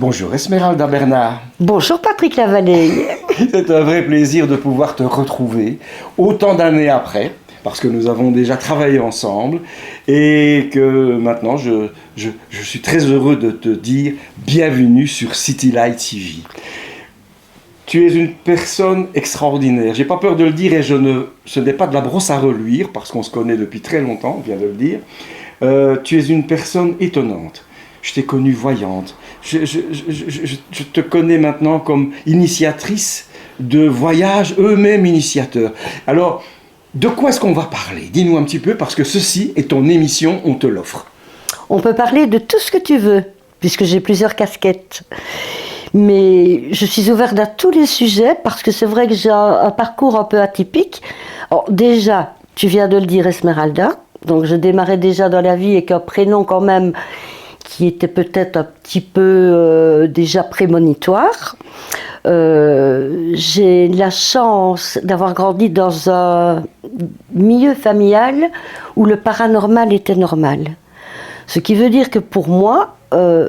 Bonjour Esmeralda Bernard. Bonjour Patrick Lavallée. C'est un vrai plaisir de pouvoir te retrouver autant d'années après, parce que nous avons déjà travaillé ensemble et que maintenant je suis très heureux de te dire bienvenue sur City Light TV. Tu es une personne extraordinaire. J'ai pas peur de le dire et ce n'est pas de la brosse à reluire parce qu'on se connaît depuis très longtemps, on vient de le dire. Tu es une personne étonnante. Je t'ai connue voyante. Je te connais maintenant comme initiatrice de voyages, eux-mêmes initiateurs. Alors, de quoi est-ce qu'on va parler? Dis-nous un petit peu, parce que ceci est ton émission, on te l'offre. On peut parler de tout ce que tu veux, puisque j'ai plusieurs casquettes. Mais je suis ouverte à tous les sujets, parce que c'est vrai que j'ai un parcours un peu atypique. Alors, déjà, tu viens de le dire, Esmeralda. Donc, je démarrais déjà dans la vie avec un prénom quand même qui était peut-être un petit peu déjà prémonitoire. J'ai la chance d'avoir grandi dans un milieu familial où le paranormal était normal. Ce qui veut dire que pour moi,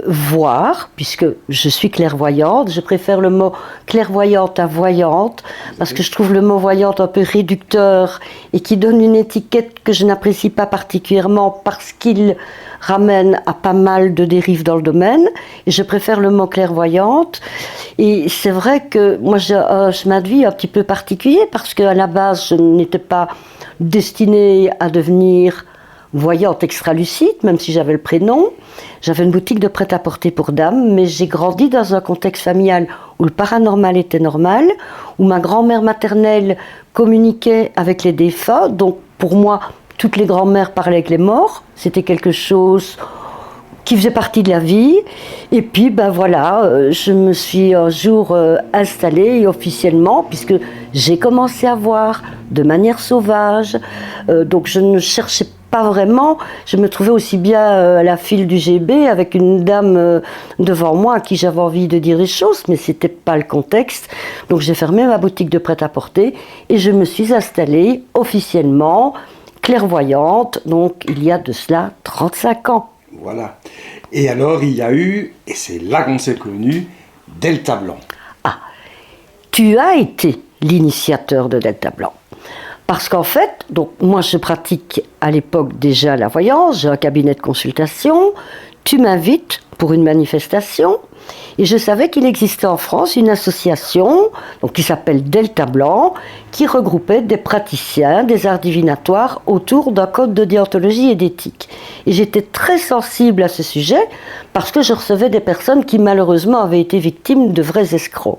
voir, puisque je suis clairvoyante, je préfère le mot clairvoyante à voyante, parce que je trouve le mot voyante un peu réducteur et qui donne une étiquette que je n'apprécie pas particulièrement parce qu'il ramène à pas mal de dérives dans le domaine, et je préfère le mot clairvoyante. Et c'est vrai que moi j'ai un chemin de vie un petit peu particulier, parce qu'à la base je n'étais pas destinée à devenir voyante extra-lucide, même si j'avais le prénom. J'avais une boutique de prêt-à-porter pour dames, mais j'ai grandi dans un contexte familial où le paranormal était normal, où ma grand-mère maternelle communiquait avec les défunts. Donc pour moi, toutes les grand-mères parlaient avec les morts. C'était quelque chose qui faisait partie de la vie. Et puis, ben voilà, je me suis un jour installée officiellement, puisque j'ai commencé à voir de manière sauvage. Donc je ne cherchais pas vraiment. Je me trouvais aussi bien à la file du GB avec une dame devant moi à qui j'avais envie de dire des choses, mais c'était pas le contexte. Donc j'ai fermé ma boutique de prêt-à-porter et je me suis installée officiellement clairvoyante, donc il y a de cela 35 ans. Voilà. Et alors il y a eu, et c'est là qu'on s'est connus, Delta Blanc. Ah, tu as été l'initiateur de Delta Blanc. Parce qu'en fait, donc moi je pratique à l'époque déjà la voyance, j'ai un cabinet de consultation, tu m'invites pour une manifestation, et je savais qu'il existait en France une association donc, qui s'appelle Delta Blanc, qui regroupait des praticiens des arts divinatoires autour d'un code de déontologie et d'éthique. Et j'étais très sensible à ce sujet parce que je recevais des personnes qui malheureusement avaient été victimes de vrais escrocs.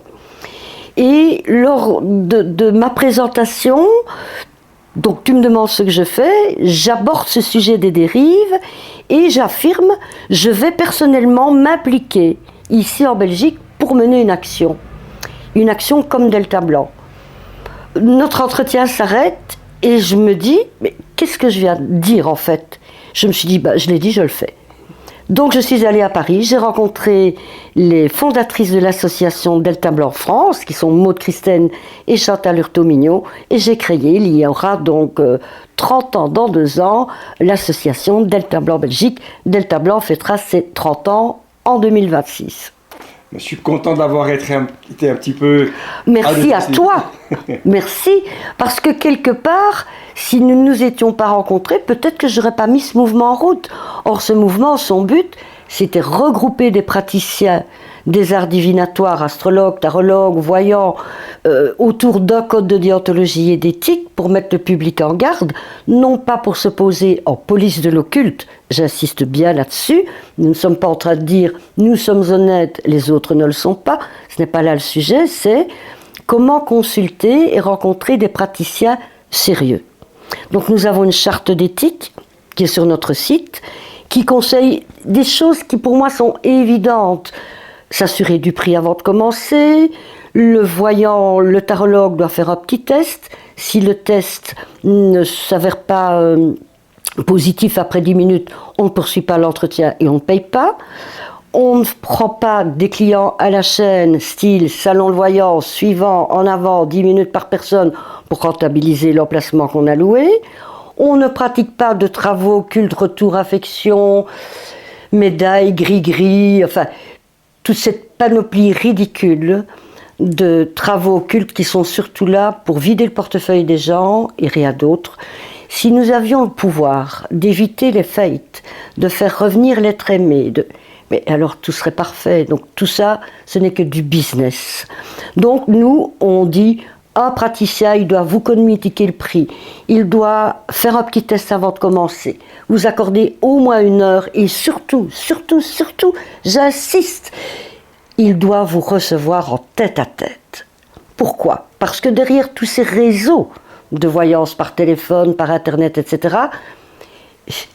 Et lors de ma présentation, donc tu me demandes ce que je fais, j'aborde ce sujet des dérives et j'affirme, je vais personnellement m'impliquer ici en Belgique pour mener une action comme Delta Blanc. Notre entretien s'arrête et je me dis, mais qu'est-ce que je viens de dire en fait? Je me suis dit, je l'ai dit, je le fais. Donc je suis allée à Paris, j'ai rencontré les fondatrices de l'association Delta Blanc France, qui sont Maude Christine et Chantal Hurtaud-Mignot, et j'ai créé, il y aura donc 30 ans dans 2 ans, l'association Delta Blanc Belgique. Delta Blanc fêtera ses 30 ans en 2026. Je suis content d'avoir été un petit peu... Merci à toi. Merci, parce que quelque part, si nous ne nous étions pas rencontrés, peut-être que je n'aurais pas mis ce mouvement en route. Or, ce mouvement, son but, c'était regrouper des praticiens des arts divinatoires, astrologues, tarologues, voyants, autour d'un code de déontologie et d'éthique pour mettre le public en garde, non pas pour se poser en police de l'occulte, j'insiste bien là-dessus, nous ne sommes pas en train de dire nous sommes honnêtes, les autres ne le sont pas, ce n'est pas là le sujet, c'est comment consulter et rencontrer des praticiens sérieux. Donc nous avons une charte d'éthique qui est sur notre site, qui conseille des choses qui pour moi sont évidentes. S'assurer du prix avant de commencer, le voyant, le tarologue doit faire un petit test. Si le test ne s'avère pas positif après 10 minutes, on ne poursuit pas l'entretien et on ne paye pas. On ne prend pas des clients à la chaîne, style salon le voyant, suivant, en avant, 10 minutes par personne pour rentabiliser l'emplacement qu'on a loué. On ne pratique pas de travaux, culte, retour, affection, médailles, gris-gris, enfin... toute cette panoplie ridicule de travaux occultes qui sont surtout là pour vider le portefeuille des gens et rien d'autre. Si nous avions le pouvoir d'éviter les faillites, de faire revenir l'être aimé, mais alors tout serait parfait. Donc tout ça, ce n'est que du business. Donc nous, on dit, un praticien, il doit vous communiquer le prix, il doit faire un petit test avant de commencer, vous accorder au moins 1 heure et surtout, j'insiste, il doit vous recevoir en tête-à-tête. Pourquoi ? Parce que derrière tous ces réseaux de voyance par téléphone, par internet, etc.,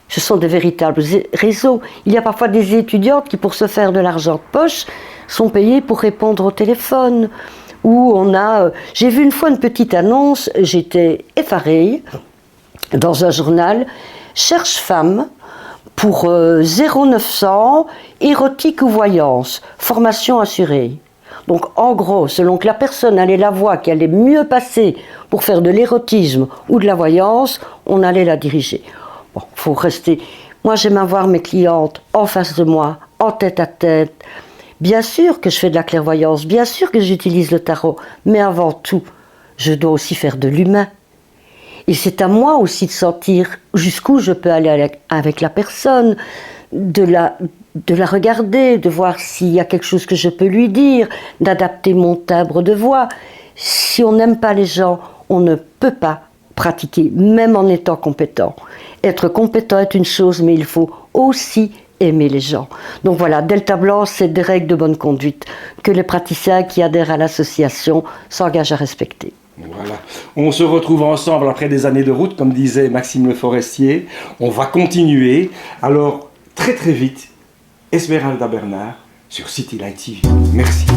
ce sont des véritables réseaux. Il y a parfois des étudiantes qui, pour se faire de l'argent de poche, sont payées pour répondre au téléphone. Où on a... J'ai vu une fois une petite annonce, j'étais effarée, dans un journal, cherche femme pour 0900, érotique ou voyance, formation assurée. Donc en gros, selon que la personne allait la voir, qu'elle est mieux passée pour faire de l'érotisme ou de la voyance, on allait la diriger. Bon, faut rester... Moi, j'aime avoir mes clientes en face de moi, en tête-à-tête. Bien sûr que je fais de la clairvoyance, bien sûr que j'utilise le tarot, mais avant tout, je dois aussi faire de l'humain. Et c'est à moi aussi de sentir jusqu'où je peux aller avec la personne, de la regarder, de voir s'il y a quelque chose que je peux lui dire, d'adapter mon timbre de voix. Si on n'aime pas les gens, on ne peut pas pratiquer, même en étant compétent. Être compétent est une chose, mais il faut aussi aimer les gens. Donc voilà, Delta Blanc, c'est des règles de bonne conduite que les praticiens qui adhèrent à l'association s'engagent à respecter. Voilà. On se retrouve ensemble après des années de route, comme disait Maxime Le Forestier. On va continuer. Alors, très très vite, Esmeralda Bernard sur City Light TV. Merci.